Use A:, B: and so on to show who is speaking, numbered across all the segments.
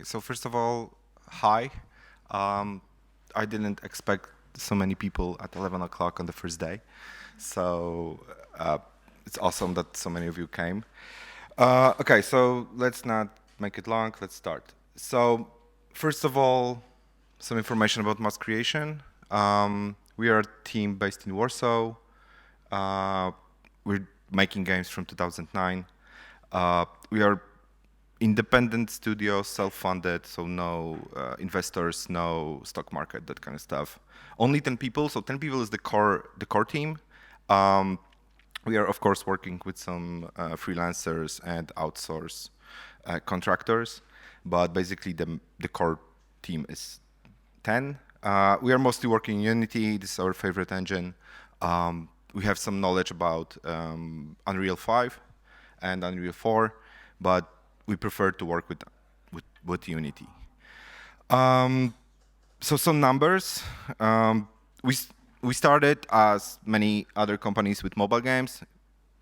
A: So first of all, hi. Um, I didn't expect so many people at 11 o'clock on the first day. So uh, it's awesome that so many of you came. Okay, so let's not make it long. Let's start. So first of all, some information about mass creation. We are a team based in Warsaw. Uh, we're making games from 2009. We are independent studio, self-funded, so no investors, no stock market, that kind of stuff. Only 10 people, so 10 people is the core team. Um, we are of course working with some freelancers and outsource contractors, but basically the core team is 10. We are mostly working in Unity. This is our favorite engine. We have some knowledge about Unreal 5 and Unreal 4, but we prefer to work with Unity. So some numbers. We started as many other companies with mobile games,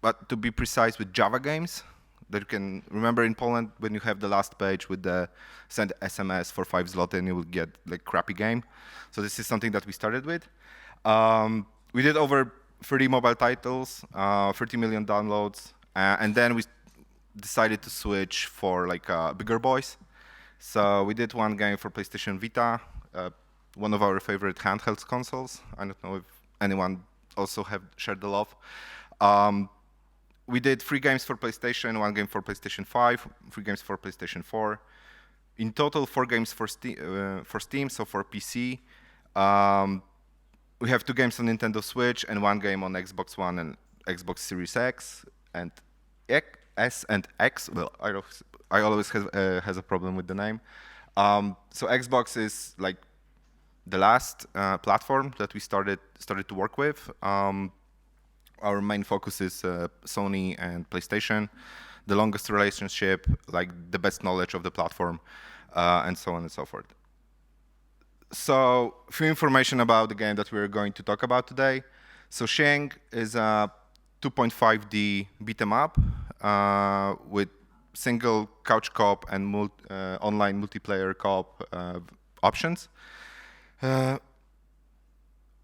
A: but to be precise, with Java games. That you can remember in Poland when you have the last page with the send SMS for 5 zloty and you will get like crappy game. So this is something that we started with. We did over 30 mobile titles, 30 million downloads, and then we decided to switch for like bigger boys. So we did one game for PlayStation Vita, one of our favorite handheld consoles. I don't know if anyone also have shared the love. We did 3 games for PlayStation, 1 game for PlayStation 5, 3 games for PlayStation 4. In total, 4 games for Steam, so for PC. We have 2 games on Nintendo Switch and 1 game on Xbox One and Xbox Series X and S and X. Well, I always has a problem with the name. So Xbox is like the last platform that we started to work with. Our main focus is Sony and PlayStation, the longest relationship, like the best knowledge of the platform, and so on and so forth. So, few information about the game that we're going to talk about today. So Shing is a 2.5D beat 'em up with single couch co-op and online multiplayer co-op options.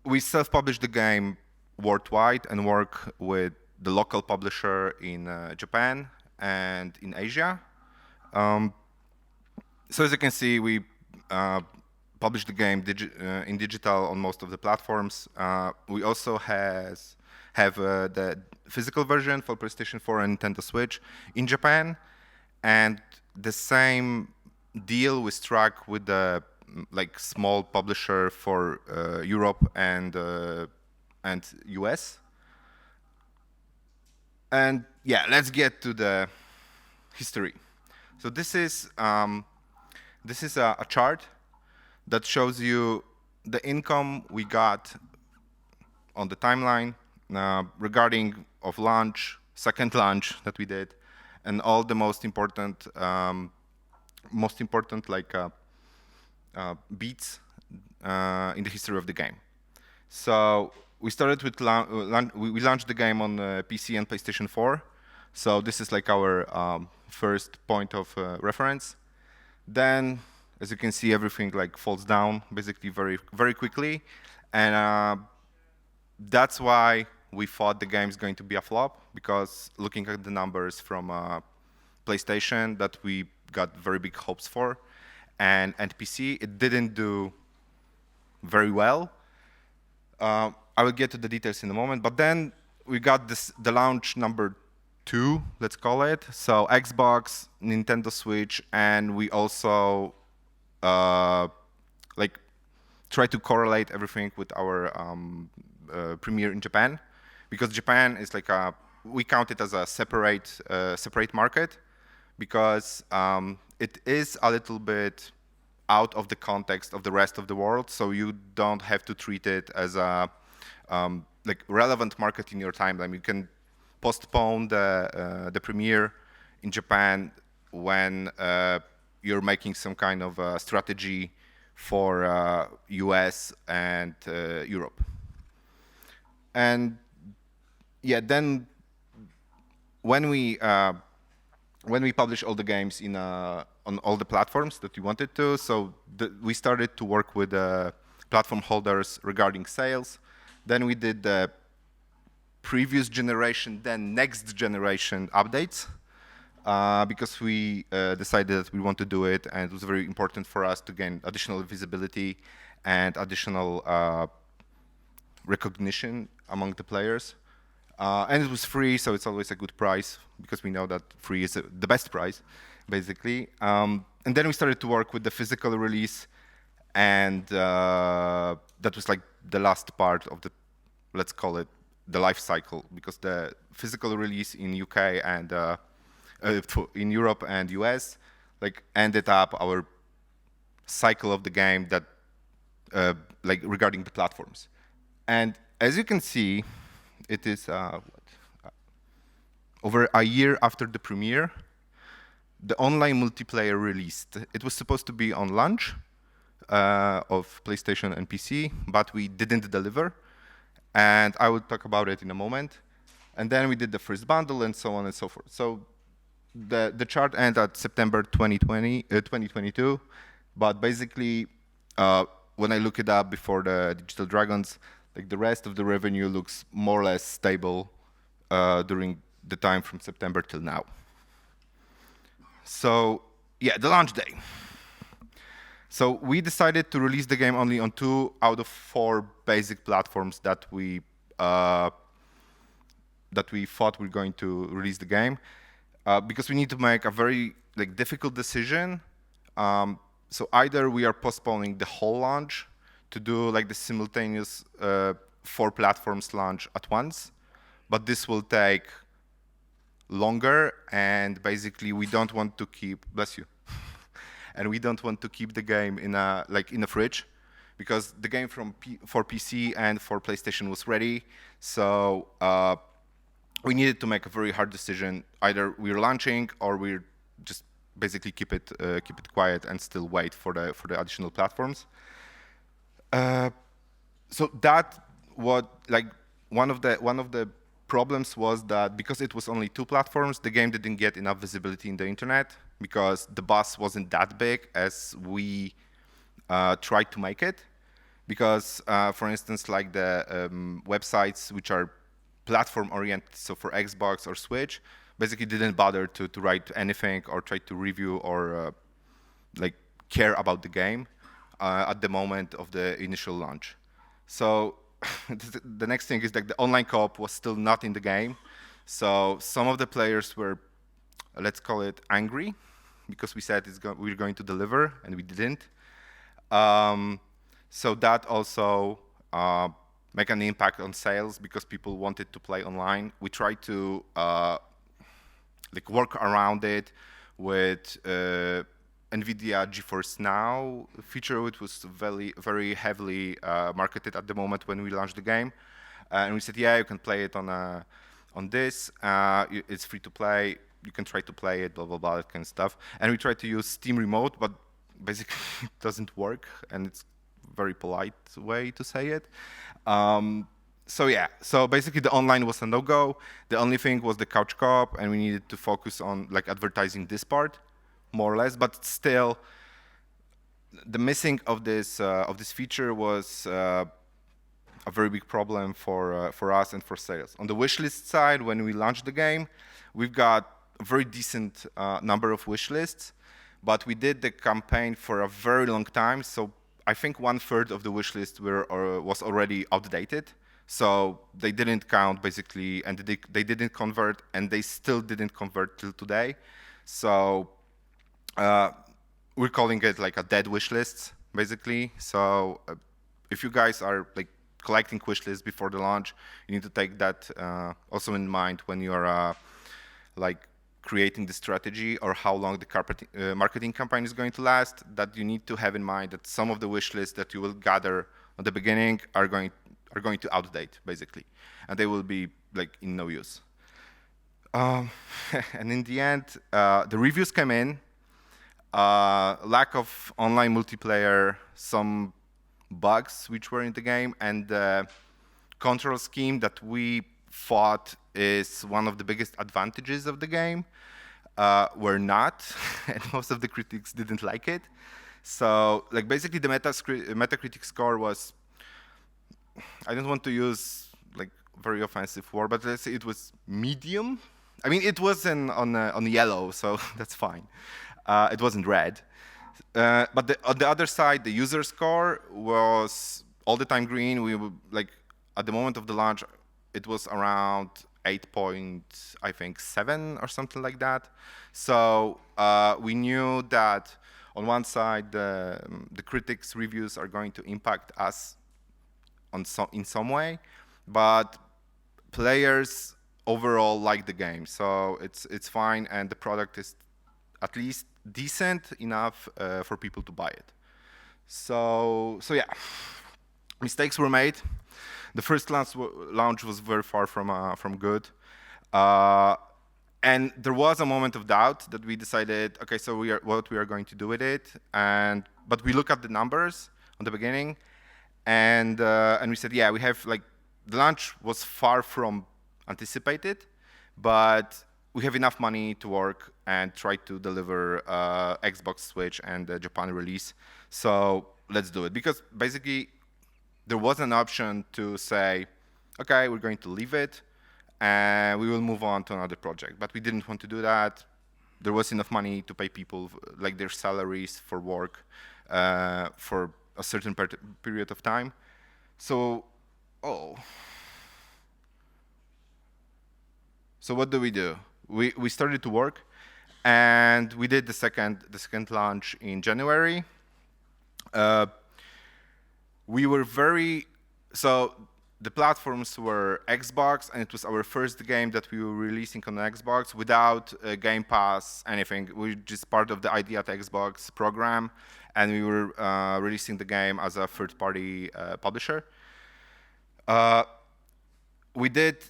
A: We self-published the game worldwide and work with the local publisher in Japan and in Asia. So as you can see, we published the game in digital on most of the platforms. We also have the physical version for PlayStation 4 and Nintendo Switch in Japan, and the same deal we struck with the like small publisher for Europe and US. And yeah, let's get to the history. So this is a chart that shows you the income we got on the timeline regarding of launch, second launch that we did, and all the most important like beats in the history of the game. So we started with we launched the game on PC and PlayStation 4. So this is like our first point of reference. Then, as you can see, everything like falls down basically very quickly, and that's why we thought the game is going to be a flop, because looking at the numbers from PlayStation that we got very big hopes for, and PC, it didn't do very well. I will get to the details in a moment, but then we got the launch number 2, let's call it. So Xbox, Nintendo Switch, and we also like try to correlate everything with our premiere in Japan, because Japan is like we count it as a separate market, because it is a little bit out of the context of the rest of the world, so you don't have to treat it as a like relevant market in your timeline. You can postpone the premiere in Japan when you're making some kind of strategy for US and Europe. And yeah, then when we when we published all the games on all the platforms that we wanted to, so we started to work with platform holders regarding sales. Then we did the previous generation, then next generation updates, because we decided that we want to do it, and it was very important for us to gain additional visibility and additional recognition among the players. And it was free, so it's always a good price, because we know that free is the best price, basically. And then we started to work with the physical release, and that was like the last part of the, let's call it, the life cycle, because the physical release in UK and in Europe and US like ended up our cycle of the game that like regarding the platforms. And as you can see, it is over a year after the premiere, the online multiplayer released. It was supposed to be on launch of PlayStation and PC, but we didn't deliver. And I will talk about it in a moment. And then we did the first bundle and so on and so forth. So the chart ended at September 2022. But basically, when I look it up before the Digital Dragons, like the rest of the revenue looks more or less stable during the time from September till now. So yeah, the launch day. So we decided to release the game only on 2 out of 4 basic platforms that we thought we were going to release the game, because we need to make a very like difficult decision. So either we are postponing the whole launch to do like the simultaneous 4 platforms launch at once, but this will take longer, and basically we don't want to keep, bless you, and we don't want to keep the game in a fridge, because the game for PC and for PlayStation was ready. So we needed to make a very hard decision. Either we're launching or we're just basically keep it quiet and still wait for the additional platforms. So that one of the problems was that because it was only 2 platforms, the game didn't get enough visibility in the internet, because the buzz wasn't that big as we tried to make it. Because, for instance, like the websites which are platform-oriented, so for Xbox or Switch, basically didn't bother to write anything or try to review or like care about the game at the moment of the initial launch. So the next thing is that the online co-op was still not in the game. So some of the players were, let's call it, angry, because we said we were going to deliver and we didn't. So that also make an impact on sales, because people wanted to play online. We tried to like work around it with NVIDIA GeForce Now feature, which was very heavily marketed at the moment when we launched the game. And we said, yeah, you can play it on this. It's free to play. You can try to play it, blah, blah, blah, that kind of stuff. And we tried to use Steam Remote, but basically it doesn't work. And it's a very polite way to say it. So yeah, so basically the online was a no-go. The only thing was the couch co-op, and we needed to focus on like advertising this part, more or less. But still, the missing of this feature was a very big problem for us and for sales. On the wishlist side, when we launched the game, we've got a very decent number of wishlists, but we did the campaign for a very long time. So I think 1/3 of the wishlist was already outdated. So they didn't count basically, and they didn't convert, and they still didn't convert till today. So we're calling it like a dead wish list, basically. So if you guys are like collecting wish lists before the launch, you need to take that also in mind when you're like creating the strategy or how long the marketing campaign is going to last. That you need to have in mind that some of the wish lists that you will gather at the beginning are going to outdate, basically, and they will be like in no use. And in the end, the reviews came in. Lack of online multiplayer, some bugs which were in the game, and the control scheme that we thought is one of the biggest advantages of the game were not, and most of the critics didn't like it. So, like, basically, the Metacritic score was, I don't want to use like very offensive word, but let's say it was medium. I mean, it was on yellow, so that's fine. It wasn't red. But on the other side, the user score was all the time green. We were like, at the moment of the launch, it was around 8 point, I think, 7 or something like that. So we knew that on one side, the critics' reviews are going to impact us in some way, but players overall like the game, so it's fine, and the product is at least decent enough for people to buy it. So yeah, mistakes were made. The first launch was very far from good, and there was a moment of doubt that we decided, okay, so what we are going to do with it, but we look at the numbers on the beginning, and we said, yeah, we have like the launch was far from anticipated, but we have enough money to work and try to deliver Xbox, Switch, and the Japan release. So let's do it. Because basically, there was an option to say, okay, we're going to leave it, and we will move on to another project. But we didn't want to do that. There was enough money to pay people like their salaries for work for a certain period of time. So, So what do? We started to work, and we did the second launch in January. We were so the platforms were Xbox, and it was our first game that we were releasing on Xbox without Game Pass, anything. We were just part of the ID at Xbox program, and we were releasing the game as a third-party publisher. We did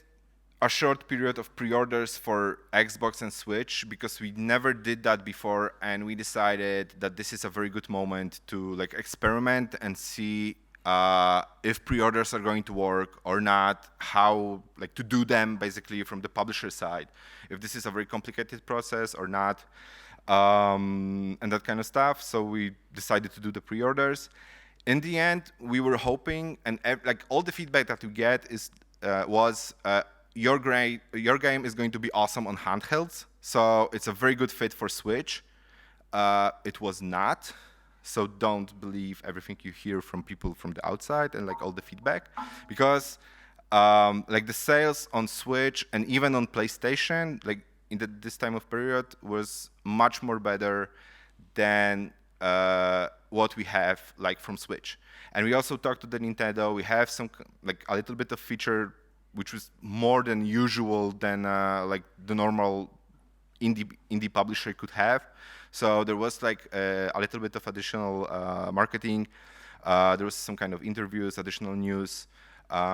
A: a short period of pre-orders for Xbox and Switch because we never did that before, and we decided that this is a very good moment to like experiment and see if pre-orders are going to work or not, how like to do them basically from the publisher side, if this is a very complicated process or not, and that kind of stuff. So we decided to do the pre-orders. In the end, we were hoping, and like all the feedback that we get was your game is going to be awesome on handhelds, so it's a very good fit for Switch. It was not, so don't believe everything you hear from people from the outside and like all the feedback, because like the sales on Switch and even on PlayStation, like in this time of period, was much more better than what we have like from Switch. And we also talked to the Nintendo. We have some like a little bit of feature which was more than usual than like the normal indie publisher could have. So there was like a little bit of additional marketing. There was some kind of interviews, additional news.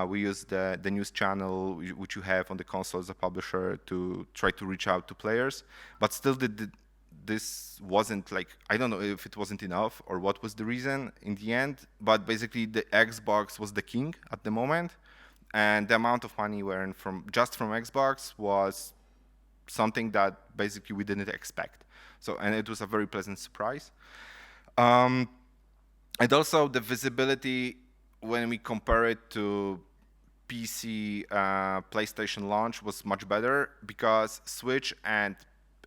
A: We used the news channel which you have on the console as a publisher to try to reach out to players. But still, this wasn't like, I don't know if it wasn't enough or what was the reason in the end. But basically, the Xbox was the king at the moment. And the amount of money we earned just from Xbox was something that basically we didn't expect. So, and it was a very pleasant surprise. And also the visibility, when we compare it to PC PlayStation launch, was much better because Switch and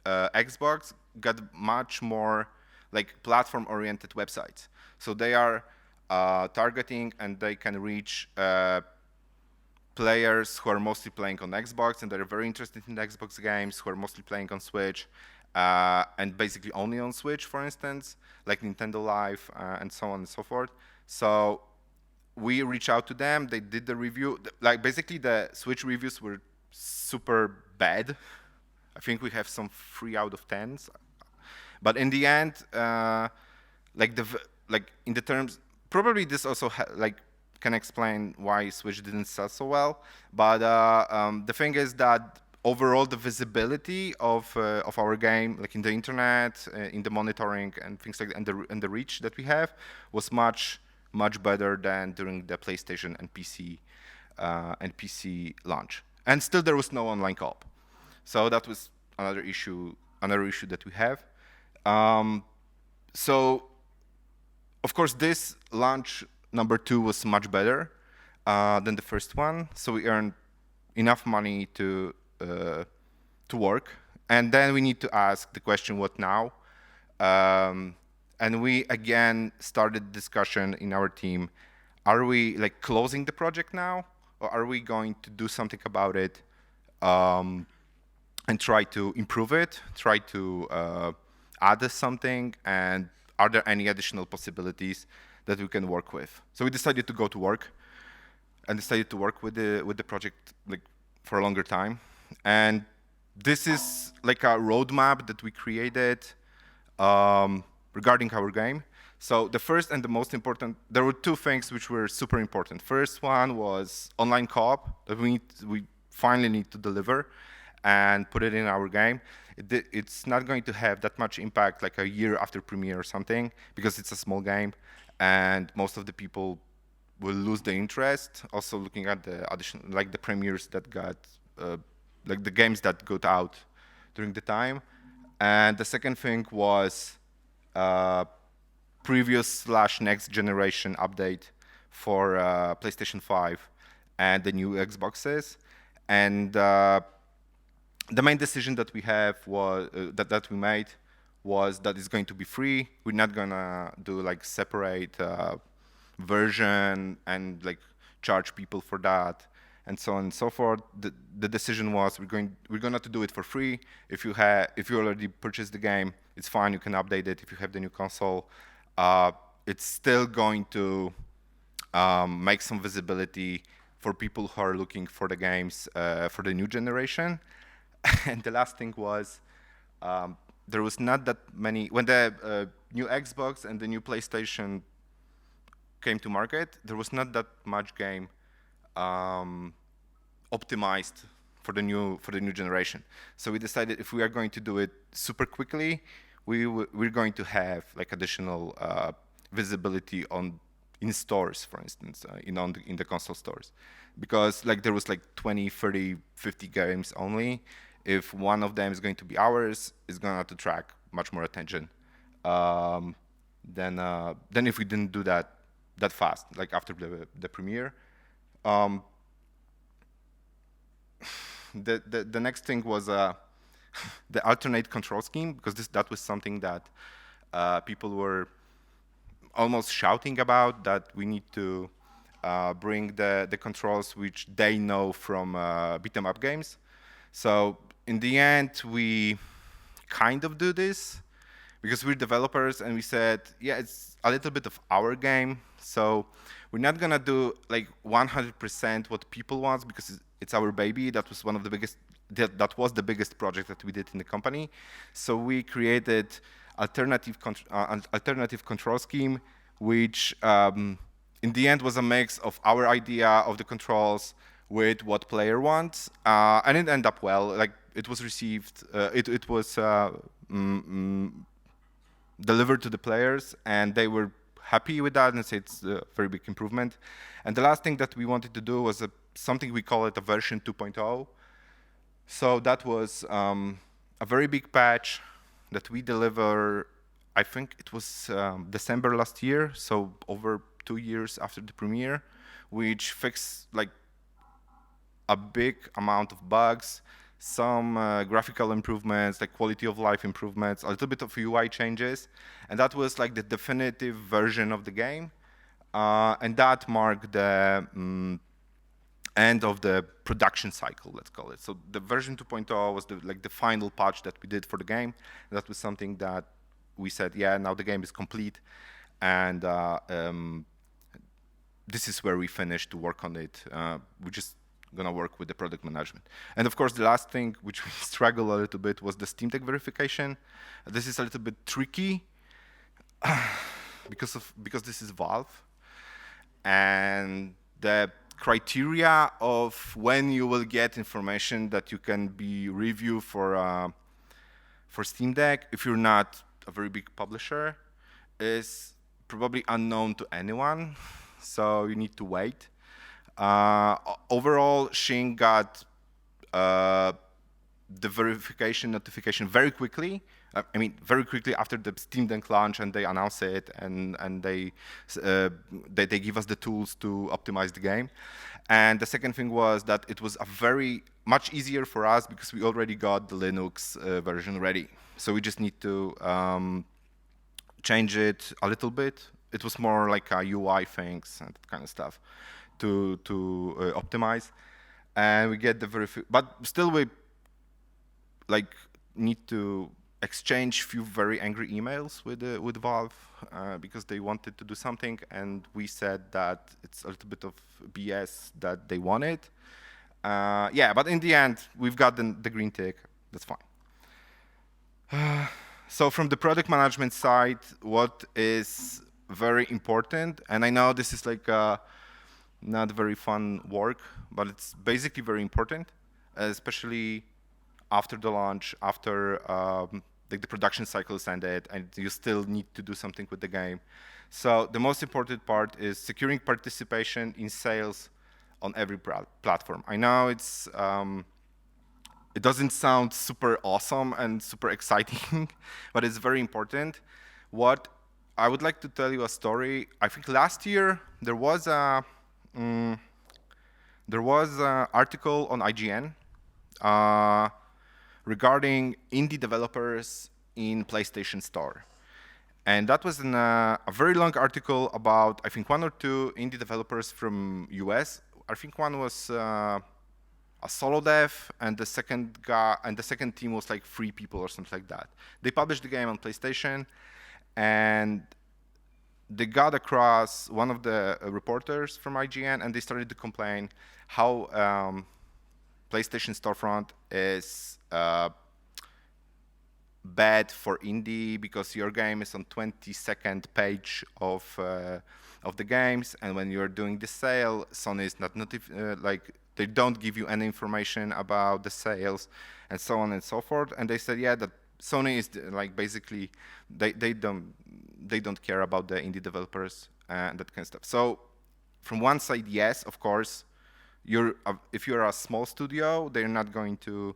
A: Xbox got much more like platform-oriented websites. So they are targeting, and they can reach players who are mostly playing on Xbox, and they're very interested in Xbox games, who are mostly playing on Switch, and basically only on Switch, for instance, like Nintendo Live, and so on and so forth. So we reached out to them. They did the review. Like basically, the Switch reviews were super bad. I think we have some 3 out of 10s. But in the end, like in the terms, probably this also can explain why Switch didn't sell so well. But the thing is that overall, the visibility of our game, like in the internet, in the monitoring and things like that, and the reach that we have, was much better than during the PlayStation and PC launch. And still, there was no online co-op, so that was another issue another issue that we have. Um, so, of course, this launch number 2 was much better than the first one. So we earned enough money to work, and then we need to ask the question, what now? And we again started discussion in our team. Are we like closing the project now, or are we going to do something about it and try to improve it, try to add something, and are there any additional possibilities that we can work with? So we decided to go to work and decided to work with the project like for a longer time. And this is like a roadmap that we created regarding our game. So the first and the most important, there were 2 things which were super important. First one was online co-op that we finally need to deliver and put it in our game. It's not going to have that much impact like a year after premiere or something, because it's a small game and most of the people will lose the interest. Also looking at the addition, like the premieres that got, like the games that got out during the time. And the second thing was previous/next generation update for PlayStation 5 and the new Xboxes. And the main decision that we have was that we made was that it's going to be free. We're not gonna do like separate version and like charge people for that and so on and so forth. The decision was we're gonna to do it for free. If you already purchased the game, it's fine. You can update it if you have the new console. It's still going to make some visibility for people who are looking for the games for the new generation. And the last thing was there was not that many when the new Xbox and the new PlayStation came to market. There was not that much game optimized for the new generation. So we decided if we are going to do it super quickly, we're going to have like additional visibility in stores, for instance, in the console stores, because like there was like 20, 30, 50 games only. If one of them is going to be ours, it's going to attract much more attention than if we didn't do that fast, like after the premiere. The next thing was the alternate control scheme, because that was something that people were almost shouting about, that we need to bring the controls which they know from beat 'em up games. So in the end, we kind of do this because we're developers, and we said, yeah, it's a little bit of our game, so we're not gonna do like 100% what people want, because it's our baby. That was one of the biggest. That was the biggest project that we did in the company. So we created alternative control scheme, which in the end was a mix of our idea of the controls with what player wants, and it ended up well. Like it was received, it was delivered to the players, and they were happy with that, and it's a very big improvement. And the last thing that we wanted to do was something we call it a version 2.0. So that was a very big patch that we deliver. I think it was December last year, so over 2 years after the premiere, which fixed like a big amount of bugs, some graphical improvements, like quality of life improvements, a little bit of UI changes, and that was like the definitive version of the game, and that marked the end of the production cycle, let's call it. So the version 2.0 was the final patch that we did for the game. That was something that we said, yeah, now the game is complete, and this is where we finished to work on it. We just gonna work with the product management. And of course, the last thing which we struggled a little bit was the Steam Deck verification. This is a little bit tricky because this is Valve, and the criteria of when you will get information that you can be reviewed for Steam Deck, if you're not a very big publisher, is probably unknown to anyone. So you need to wait. Overall, Shing got the verification notification very quickly. I mean, very quickly after the Steam Deck launch, and they announce it, and they give us the tools to optimize the game. And the second thing was that it was a very much easier for us because we already got the Linux version ready. So we just need to change it a little bit. It was more like a UI things and that kind of stuff to optimize. And we get the but still we like need to exchange few very angry emails with Valve because they wanted to do something, and we said that it's a little bit of BS that they wanted. Yeah, but in the end, we've got the green tick. That's fine. So from the product management side, what is very important, and I know this is like not very fun work, but it's basically very important, especially after the launch, after like the production cycle is ended, and you still need to do something with the game. So the most important part is securing participation in sales on every platform. I know it's it doesn't sound super awesome and super exciting, but it's very important. What I would like to tell you a story. I think last year there was a article on IGN regarding indie developers in PlayStation Store. And that was a very long article about, I think, one or two indie developers from US. I think one was a solo dev, and the second team was like 3 people or something like that. They published the game on PlayStation, and they got across one of the reporters from IGN, and they started to complain how PlayStation Storefront is bad for indie because your game is on 22nd page of the games, and when you're doing the sale, Sony is not like they don't give you any information about the sales, and so on and so forth. And they said, yeah, that Sony is like basically they don't care about the indie developers and that kind of stuff. So from one side, yes, of course, if you're a small studio, they're not going to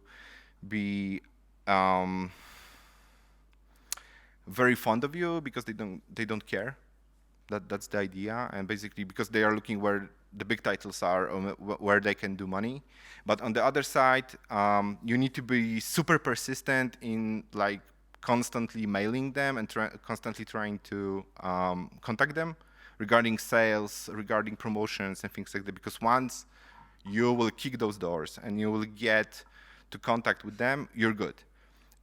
A: be very fond of you because they don't care. That's the idea, and basically because they are looking where the big titles are, where they can do money. But on the other side, you need to be super persistent in like constantly mailing them and constantly trying to contact them regarding sales, regarding promotions and things like that. Because once you will kick those doors and you will get to contact with them, you're good.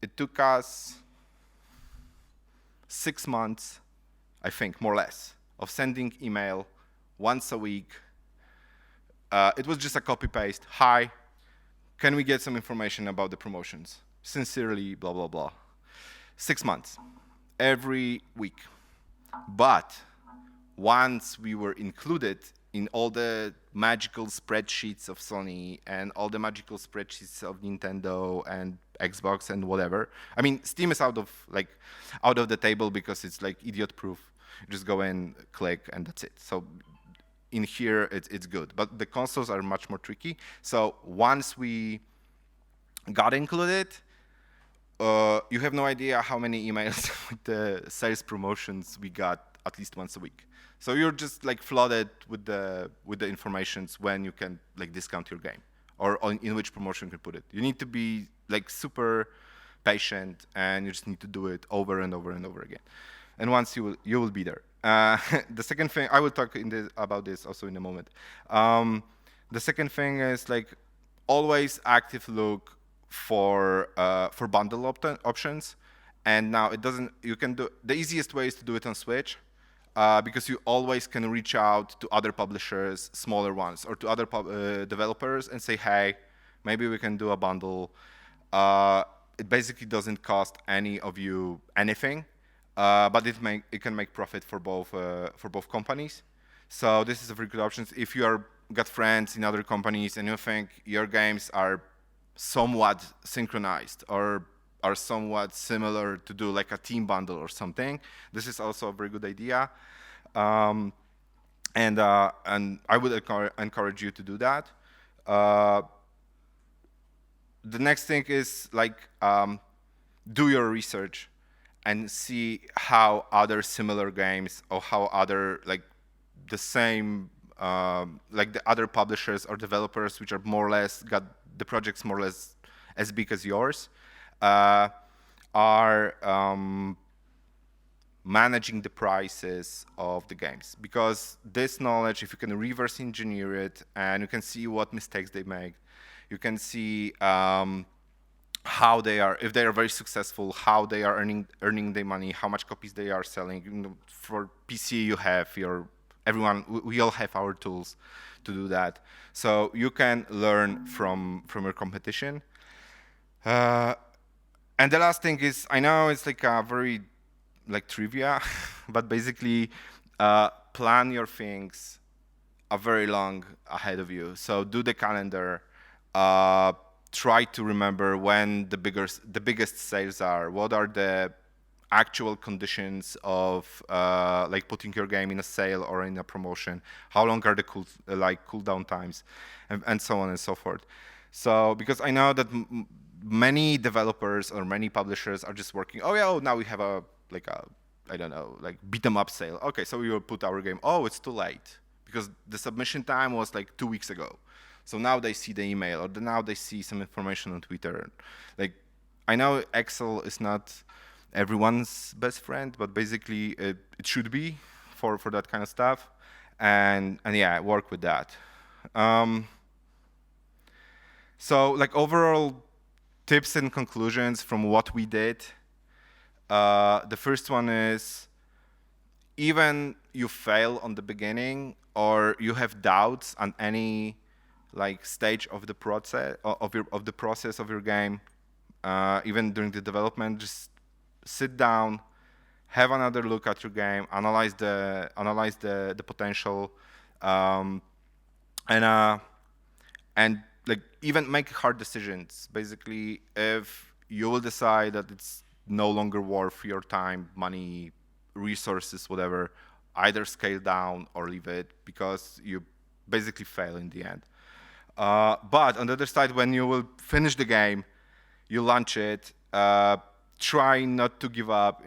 A: It took us 6 months, I think, more or less, of sending email once a week. It was just a copy-paste. Hi, can we get some information about the promotions? Sincerely, blah, blah, blah. 6 months, every week. But once we were included in all the magical spreadsheets of Sony and all the magical spreadsheets of Nintendo and Xbox and whatever. I mean, Steam is out of the table because it's like idiot-proof. You just go in, click, and that's it. So in here, it's good. But the consoles are much more tricky. So once we got included, you have no idea how many emails with the sales promotions we got at least once a week. So you're just like flooded with the informations when you can like discount your game or in which promotion you can put it. You need to be like super patient, and you just need to do it over and over and over again. And once you will be there. The second thing, I will talk about this also in a moment. The second thing is like always active look for bundle options. And now it doesn't. You can do the easiest way is to do it on Switch. Because you always can reach out to other publishers, smaller ones, or to other developers and say, hey, maybe we can do a bundle. It basically doesn't cost any of you anything, but it can make profit for both companies. So this is a very good option. If you got friends in other companies and you think your games are somewhat synchronized or are somewhat similar to do like a team bundle or something, this is also a very good idea. And I would encourage you to do that. the next thing is like do your research and see how other similar games or how other like the same like the other publishers or developers which are more or less got the projects more or less as big as yours are managing the prices of the games, because this knowledge, if you can reverse engineer it and you can see what mistakes they make, you can see how they are, if they are very successful, how they are earning their money, how much copies they are selling. You know, for PC, you have your everyone. We all have our tools to do that, so you can learn from your competition. And the last thing is, I know it's like a very like trivia, but basically plan your things a very long ahead of you. So do the calendar. Try to remember when the biggest sales are. What are the actual conditions of like putting your game in a sale or in a promotion? How long are the cooldown times, and so on and so forth. So because I know that many developers or many publishers are just working. Oh yeah, oh, now we have a like a I don't know, like beat 'em up sale. Okay, so we will put our game. Oh, it's too late because the submission time was like 2 weeks ago. So now they see the email, or now they see some information on Twitter. Like, I know Excel is not everyone's best friend, but basically it should be for that kind of stuff. And yeah, work with that. So like overall tips and conclusions from what we did. The first one is, even you fail on the beginning or you have doubts on any like stage of the process of your game, even during the development, just sit down, have another look at your game, analyze the potential, and like even make hard decisions. Basically, if you will decide that it's no longer worth your time, money, resources, whatever, either scale down or leave it, because you basically fail in the end. But on the other side, when you will finish the game, you launch it, try not to give up.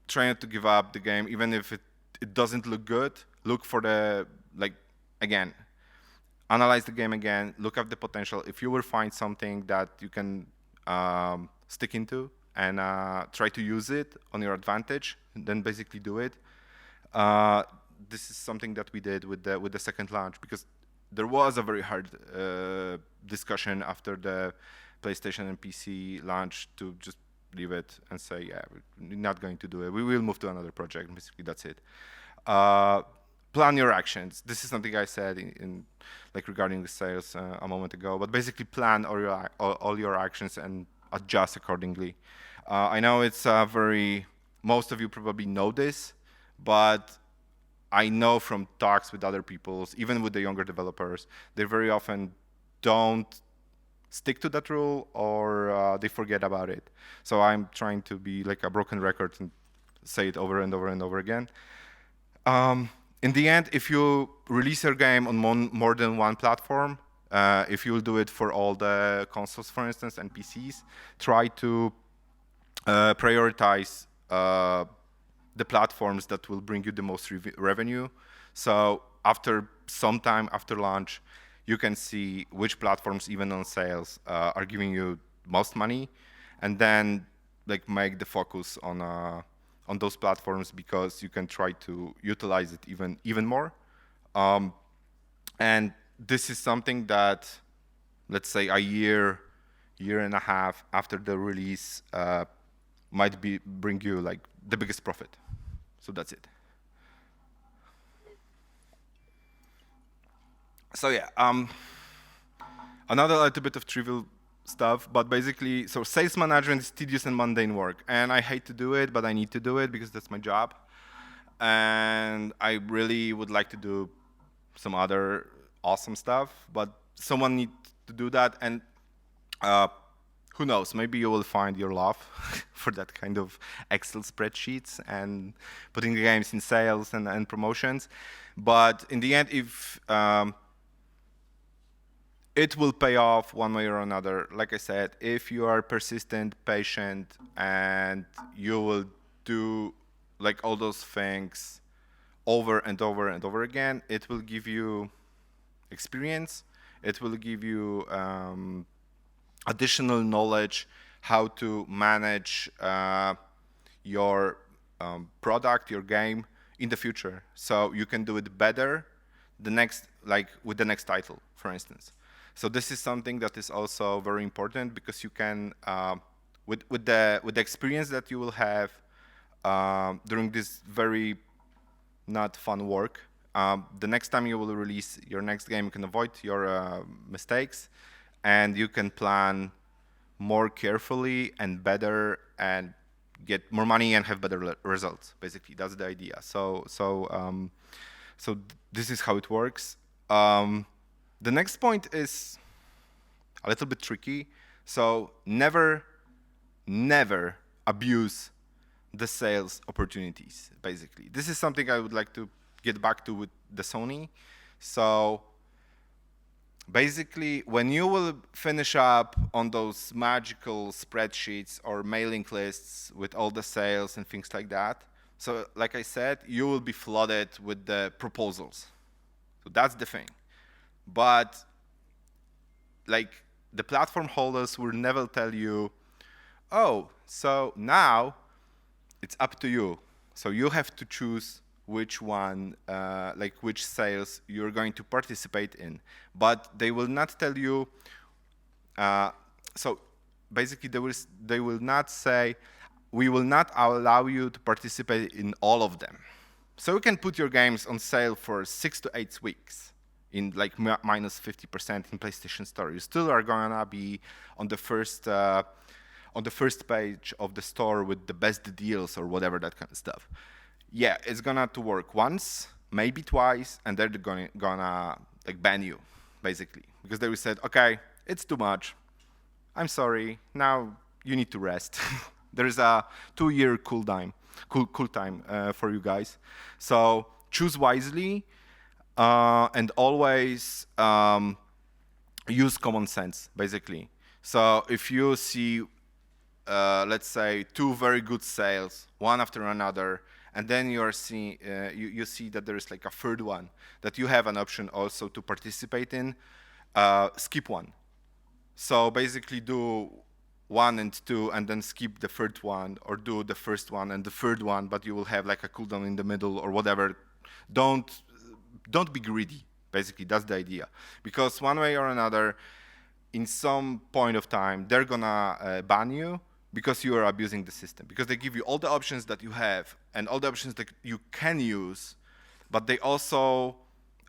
A: Try not to give up the game, even if it doesn't look good. Look for the, like, again, analyze the game again, look at the potential. If you will find something that you can stick into and try to use it on your advantage, then basically do it. This is something that we did with the second launch, because there was a very hard discussion after the PlayStation and PC launch to just leave it and say, yeah, we're not going to do it. We will move to another project. Basically, that's it. Plan your actions. This is something I said in like regarding the sales a moment ago. But basically, plan all your actions and adjust accordingly. I know it's most of you probably know this, but I know from talks with other people, even with the younger developers, they very often don't stick to that rule, or they forget about it. So I'm trying to be like a broken record and say it over and over and over again. In the end, if you release your game on more than one platform, if you'll do it for all the consoles, for instance, and PCs, try to prioritize the platforms that will bring you the most revenue. So after some time after launch, you can see which platforms, even on sales, are giving you most money, and then like make the focus on those platforms, because you can try to utilize it even more. And this is something that, let's say, a year and a half after the release might bring you like the biggest profit. So that's it. So yeah, another little bit of trivial stuff, but basically, so sales management is tedious and mundane work, and I hate to do it, but I need to do it because that's my job. And I really would like to do some other awesome stuff, but someone needs to do that, and who knows, maybe you will find your love for that kind of Excel spreadsheets and putting the games in sales and promotions. But in the end, if it will pay off one way or another. Like I said, if you are persistent, patient, and you will do like all those things over and over and over again, it will give you experience. It will give you additional knowledge how to manage your product, your game in the future. So you can do it better the next, like with the next title, for instance. So this is something that is also very important because you can, with the experience that you will have during this very not fun work, the next time you will release your next game, you can avoid your mistakes, and you can plan more carefully and better and get more money and have better results. Basically, that's the idea. So this is how it works. The next point is a little bit tricky. So never abuse the sales opportunities, basically. This is something I would like to get back to with the Sony. So basically, when you will finish up on those magical spreadsheets or mailing lists with all the sales and things like that, so like I said, you will be flooded with the proposals. So that's the thing. But like the platform holders will never tell you, oh, so now it's up to you. So you have to choose which one, like which sales you're going to participate in. But they will not tell you, so basically they will not say, we will not allow you to participate in all of them. So you can put your games on sale for 6 to 8 weeks in like minus 50% in PlayStation Store. You still are gonna be on the first page of the store with the best deals or whatever, that kind of stuff. Yeah, it's gonna to work once, maybe twice, and they're gonna like ban you, basically, because they will say, okay, it's too much. I'm sorry. Now you need to rest. There is a 2-year cool time for you guys. So choose wisely and always use common sense, basically. So if you see, let's say, 2 very good sales, one after another, and then you see that there is like a third one that you have an option also to participate in, skip one. So basically do 1 and 2 and then skip the third one, or do the first one and the third one, but you will have like a cooldown in the middle or whatever. Don't be greedy, basically. That's the idea. Because one way or another, in some point of time, they're gonna ban you because you are abusing the system. Because they give you all the options that you have and all the options that you can use, but they also,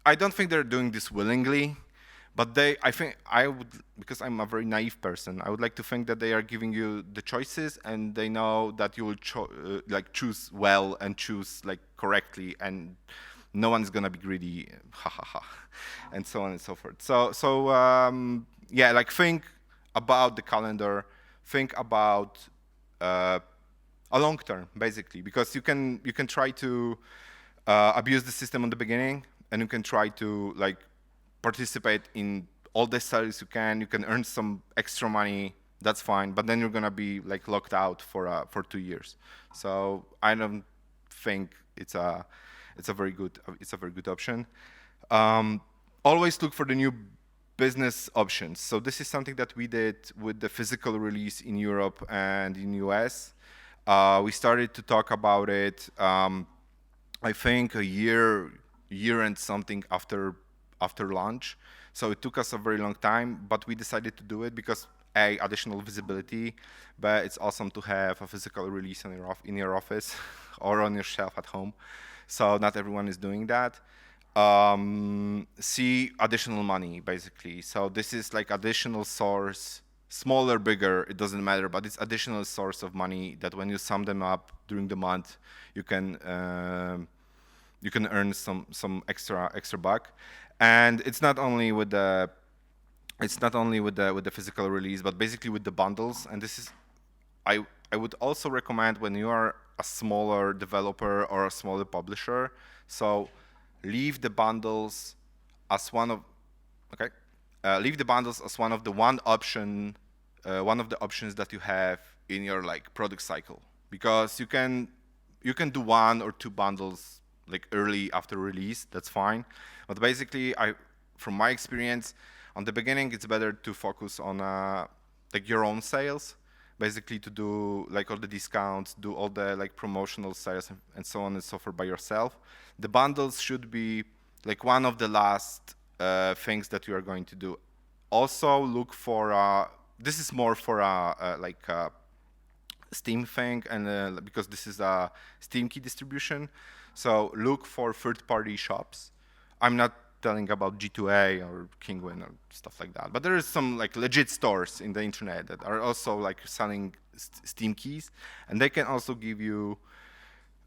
A: I don't think they're doing this willingly, but I think I would, because I'm a very naive person, I would like to think that they are giving you the choices and they know that you will like choose well and choose like correctly, and no one's gonna be greedy, ha ha ha, and so on and so forth. So yeah, like think about the calendar, think about a long term, basically, because you can try to abuse the system in the beginning, and you can try to like participate in all the sales you can earn some extra money, that's fine, but then you're gonna be like locked out for 2 years. So I don't think it's a very good option. Always look for the new business options. So this is something that we did with the physical release in Europe and in US. We started to talk about it, I think a year and something after launch. So it took us a very long time, but we decided to do it because A, additional visibility, but it's awesome to have a physical release in your office or on your shelf at home. So not everyone is doing that. C, additional money, basically. So this is like additional source, smaller, bigger, it doesn't matter, but it's additional source of money that when you sum them up during the month, you can earn some extra buck. And it's not only with the physical release, but basically with the bundles. And this is, I would also recommend when you are a smaller developer or a smaller publisher. So leave the bundles as one of leave the bundles as one of the one of the options that you have in your like product cycle, because you can do one or two bundles like early after release. That's fine, but basically, from my experience, on the beginning, it's better to focus on like your own sales, basically to do like all the discounts, do all the like promotional sales and so on and so forth by yourself. The bundles should be like one of the last things that you are going to do. Also look for this is more for like Steam thing, and because this is a Steam key distribution, so look for third-party shops. I'm not telling about G2A or Kingwin or stuff like that, but there is some like legit stores in the internet that are also like selling Steam keys, and they can also give you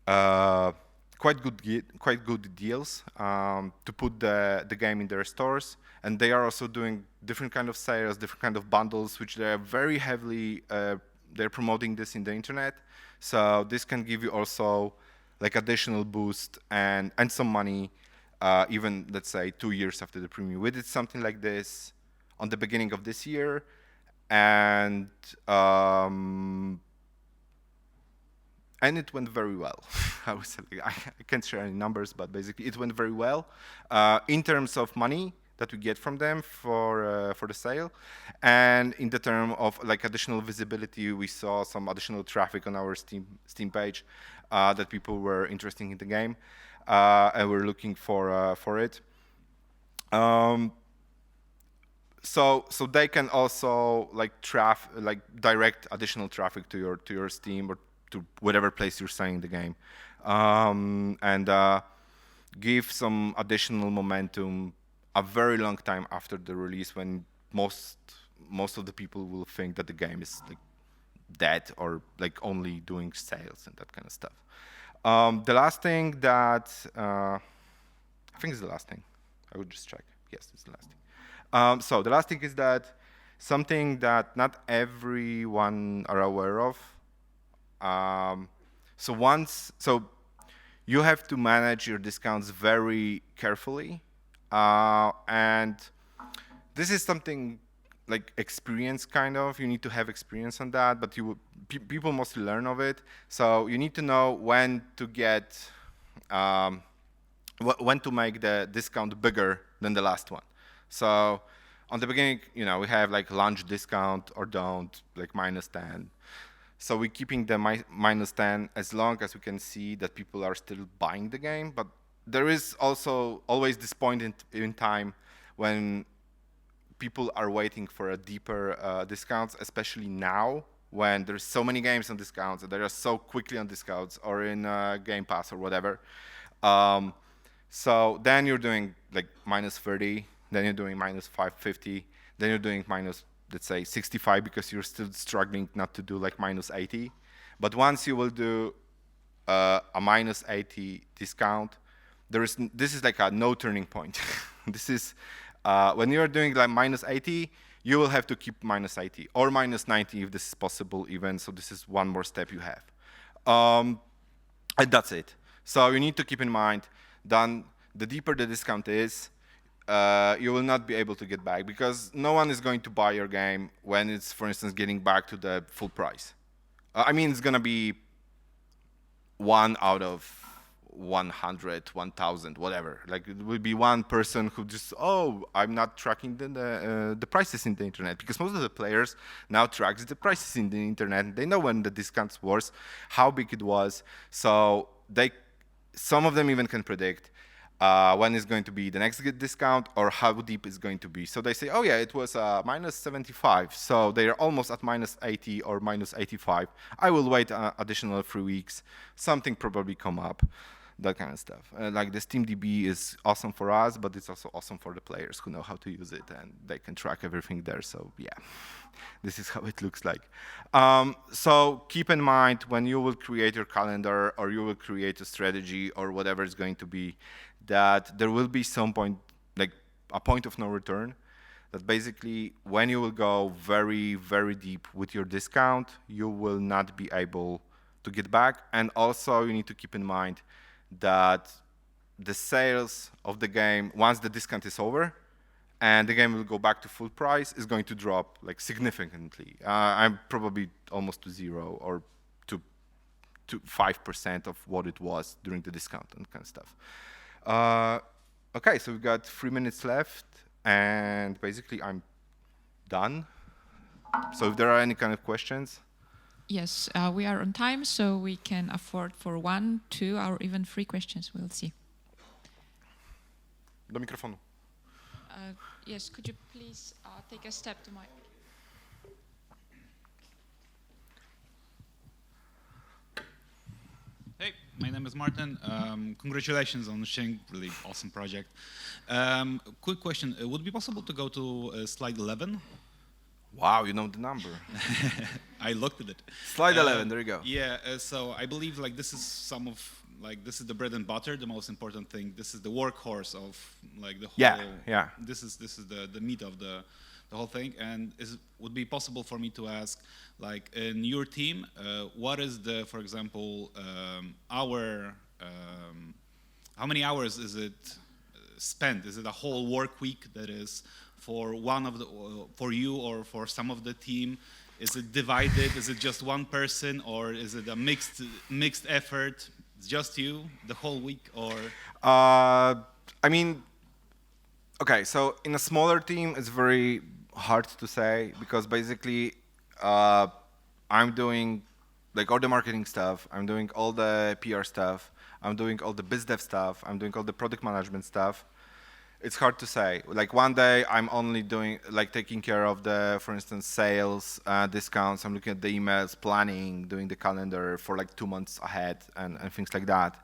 A: quite good deals to put the game in their stores. And they are also doing different kind of sales, different kind of bundles, which they are very heavily they're promoting this in the internet. So this can give you also like additional boost and some money, even let's say 2 years after the premiere. We did something like this on the beginning of this year, and it went very well. I would say, I can't share any numbers, but basically it went very well in terms of money that we get from them for the sale, and in the term of like additional visibility, we saw some additional traffic on our Steam page that people were interested in the game and were looking for it. So they can also like direct additional traffic to your Steam or to whatever place you're selling the game, and give some additional momentum a very long time after the release, when most of the people will think that the game is like dead or like only doing sales and that kind of stuff. The last thing that I think is the last thing. I would just check. Yes, it's the last thing. So the last thing is that something that not everyone are aware of. So you have to manage your discounts very carefully, and this is something like experience kind of. You need to have experience on that, but people mostly learn of it. So you need to know when to get when to make the discount bigger than the last one. So on the beginning, we have like launch discount or don't, like -10. So we're keeping the -10 as long as we can see that people are still buying the game. But there is also always this point in time when people are waiting for a deeper discounts, especially now when there's so many games on discounts and they are so quickly on discounts or in Game Pass or whatever. So then you're doing like -30, then you're doing -550, then you're doing let's say 65, because you're still struggling not to do like -80. But once you will do a -80 discount, this is like a no turning point. This is when you're doing like -80, you will have to keep -80 or -90 if this is possible even. So this is one more step you have, and that's it. So you need to keep in mind that the deeper the discount is, you will not be able to get back, because no one is going to buy your game when it's, for instance, getting back to the full price. I mean, it's going to be 1 out of 100, 1,000, whatever. Like, it will be one person who just, I'm not tracking the prices in the internet, because most of the players now tracks the prices in the internet. They know when the discounts was, how big it was. So some of them even can predict when is going to be the next discount or how deep it's going to be. So they say, oh yeah, it was -75, so they're almost at -80 or -85. I will wait additional 3 weeks. Something probably come up, that kind of stuff. Like the SteamDB is awesome for us, but it's also awesome for the players who know how to use it, and they can track everything there. So yeah, this is how it looks like. So keep in mind when you will create your calendar or you will create a strategy or whatever it's going to be, that there will be some point, like a point of no return, that basically when you will go very, very deep with your discount, you will not be able to get back. And also you need to keep in mind that the sales of the game, once the discount is over and the game will go back to full price, is going to drop like significantly. I'm probably almost to zero or to 5% of what it was during the discount and kind of stuff. Okay, so we've got 3 minutes left, and basically I'm done. So if there are any kind of questions.
B: Yes, we are on time, so we can afford for 1, 2, or even 3 questions. We'll see.
A: Do mikrofonu.
B: Yes, could you please take a step to my...
C: Hey, my name is Martin. Congratulations on Shing, really awesome project. Quick question, would it be possible to go to slide 11?
A: Wow, you know the number.
C: I looked at it.
A: Slide 11, there you go.
C: Yeah, so I believe like this is this is the bread and butter, the most important thing. This is the workhorse of like the whole.
A: Yeah.
C: This is the meat of the whole thing. And would be possible for me to ask, like in your team, what is the, for example, how many hours is it spent? Is it a whole work week that is for for you or for some of the team? Is it divided? Is it just one person, or is it a mixed effort? It's just you the whole week, or?
A: I mean, okay, so in a smaller team, it's very hard to say because basically I'm doing like all the marketing stuff, I'm doing all the PR stuff, I'm doing all the biz dev stuff, I'm doing all the product management stuff. It's hard to say. Like one day I'm only doing, like taking care of the, for instance, sales, discounts. I'm looking at the emails, planning, doing the calendar for like 2 months ahead and things like that.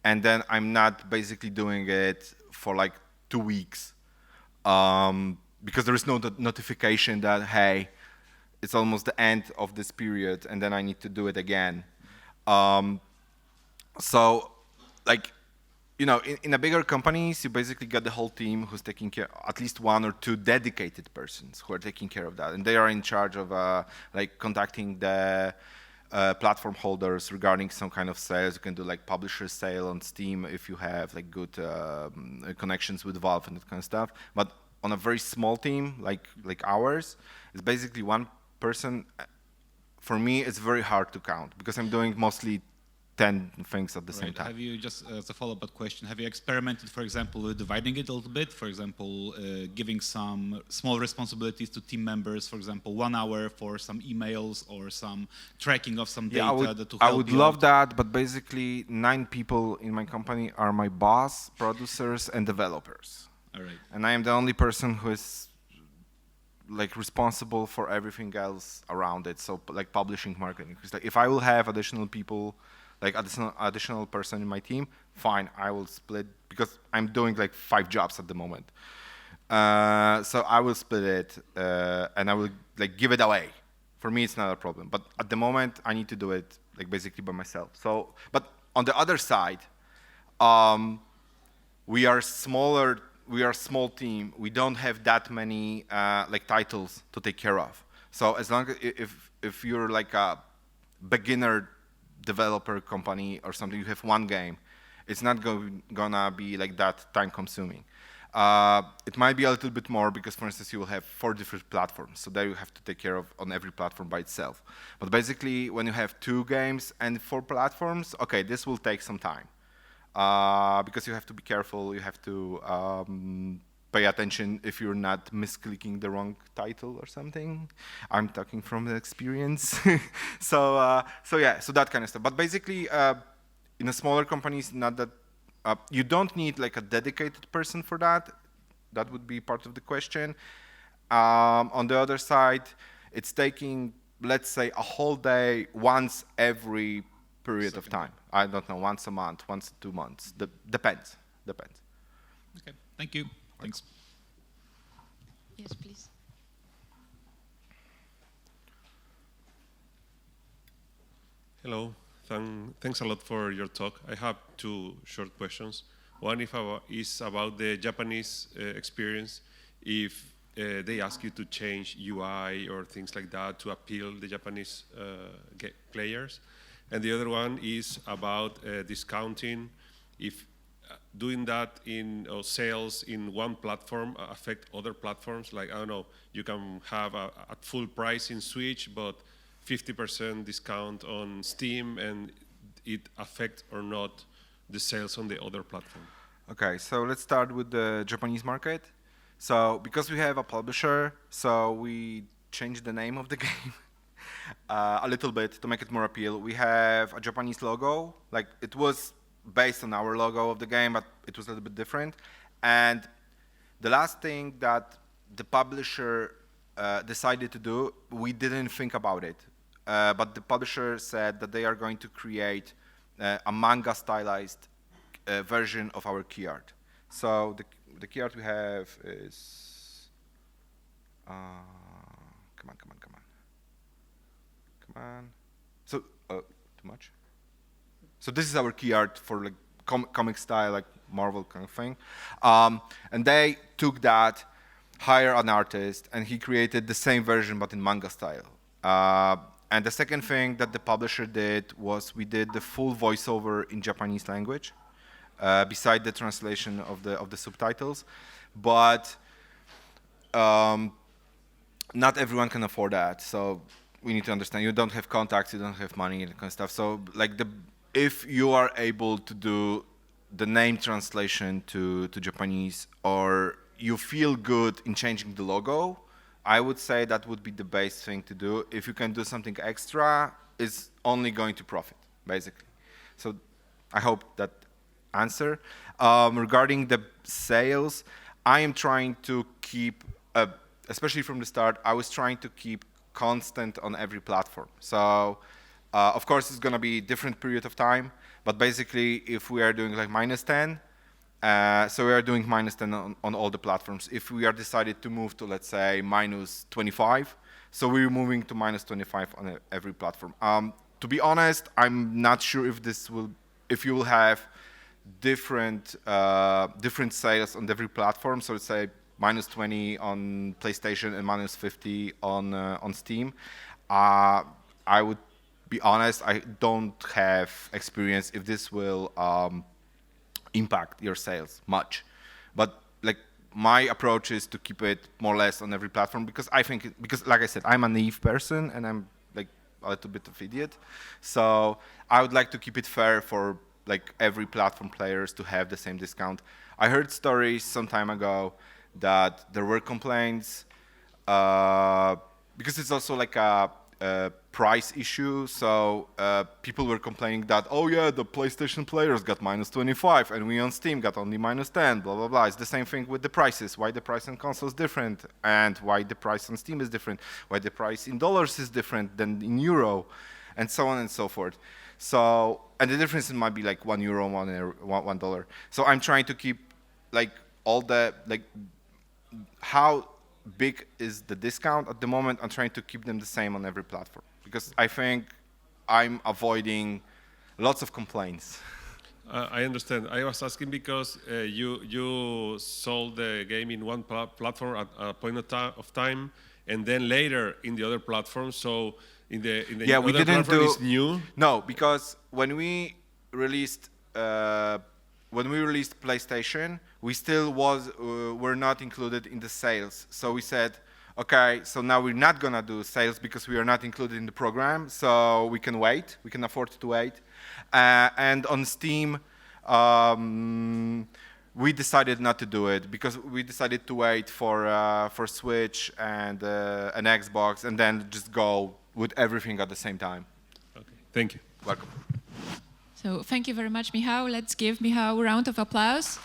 A: And then I'm not basically doing it for like 2 weeks because there is no notification that, hey, it's almost the end of this period and then I need to do it again. So like, you know, in a bigger companies, you basically got the whole team who's taking care, at least 1 or 2 dedicated persons who are taking care of that. And they are in charge of like contacting the platform holders regarding some kind of sales. You can do like publisher sale on Steam if you have like good connections with Valve and that kind of stuff. But on a very small team like ours, it's basically one person. For me, it's very hard to count because I'm doing mostly 10 things at the same time.
C: Have you, just as a follow-up question, have you experimented, for example, with dividing it a little bit? For example, giving some small responsibilities to team members, for example, 1 hour for some emails or some tracking of some data
A: I would love that, but basically 9 people in my company are my boss, producers, and developers.
C: All right.
A: And I am the only person who is like responsible for everything else around it. So like publishing, marketing. Because like if I will have additional people, like additional person in my team, fine, I will split because I'm doing like 5 jobs at the moment. So I will split it and I will like give it away. For me, it's not a problem. But at the moment, I need to do it like basically by myself. So, but on the other side, we are smaller. We are a small team. We don't have that many like titles to take care of. So as long as if you're like a beginner developer company or something, you have 1 game, it's not gonna be like that time consuming. It might be a little bit more because, for instance, you will have 4 different platforms, so there you have to take care of on every platform by itself. But basically, when you have 2 games and 4 platforms, okay, this will take some time because you have to be careful, you have to pay attention if you're not misclicking the wrong title or something. I'm talking from experience. So yeah, so that kind of stuff. But basically, in a smaller companies, not that you don't need like a dedicated person for that. That would be part of the question. On the other side, it's taking, let's say, a whole day once every period of time. I don't know, once a month, once 2 months. Depends.
C: Okay, thank you. Thanks.
B: Yes, please.
D: Hello. Thanks a lot for your talk. I have 2 short questions. One is about the Japanese experience. If they ask you to change UI or things like that to appeal the Japanese players. And the other one is about discounting. If doing that in sales in one platform affect other platforms? Like, I don't know, you can have at full price in Switch, but 50% discount on Steam, and it affect or not the sales on the other platform?
A: Okay, so let's start with the Japanese market. So because we have a publisher, so we changed the name of the game a little bit to make it more appeal. We have a Japanese logo, like it was based on our logo of the game, but it was a little bit different. And the last thing that the publisher decided to do, we didn't think about it. But the publisher said that they are going to create a manga stylized version of our key art. So the key art we have is, come on. So, too much? So this is our key art for like comic style, like Marvel kind of thing. And they took that, hired an artist, and he created the same version but in manga style. And the second thing that the publisher did was we did the full voiceover in Japanese language, beside the translation of the subtitles. But not everyone can afford that. So we need to understand, you don't have contacts, you don't have money, and that kind of stuff. So like if you are able to do the name translation to Japanese, or you feel good in changing the logo, I would say that would be the best thing to do. If you can do something extra, it's only going to profit, basically. So I hope that answer. Regarding the sales, I am trying to keep, especially from the start, I was trying to keep constant on every platform. So of course it's gonna be different period of time, but basically if we are doing like -10, so we are doing -10 on all the platforms. If we are decided to move to, let's say, -25, so we're moving to -25 on every platform. To be honest, I'm not sure if you will have different sales on every platform. So let's say -20 on PlayStation and -50 on Steam. I would be honest, I don't have experience if this will impact your sales much. But like my approach is to keep it more or less on every platform, because I think, because like I said, I'm a naive person and I'm like a little bit of idiot. So I would like to keep it fair for like every platform players to have the same discount. I heard stories some time ago that there were complaints because it's also like a price issue. So people were complaining that, oh yeah, the PlayStation players got -25 and we on Steam got only -10, blah, blah, blah. It's the same thing with the prices. Why the price on console is different, and why the price on Steam is different, why the price in dollars is different than in euro, and so on and so forth. So, and the difference might be like €1, $1. So I'm trying to keep like all the, like how big is the discount at the moment. I'm trying to keep them the same on every platform, because I think I'm avoiding lots of complaints.
D: I understand. I was asking because you sold the game in one platform at a point of time, and then later in the other platform. So in the
A: yeah, we
D: other
A: didn't
D: platform
A: do
D: is new.
A: No, because when we released PlayStation, we still were not included in the sales. So we said, okay, so now we're not gonna do sales because we are not included in the program. So we can wait. We can afford to wait. And on Steam, we decided not to do it because we decided to wait for Switch and an Xbox, and then just go with everything at the same time.
D: Okay, thank you.
A: Welcome.
B: So thank you very much, Michał. Let's give Michał a round of applause.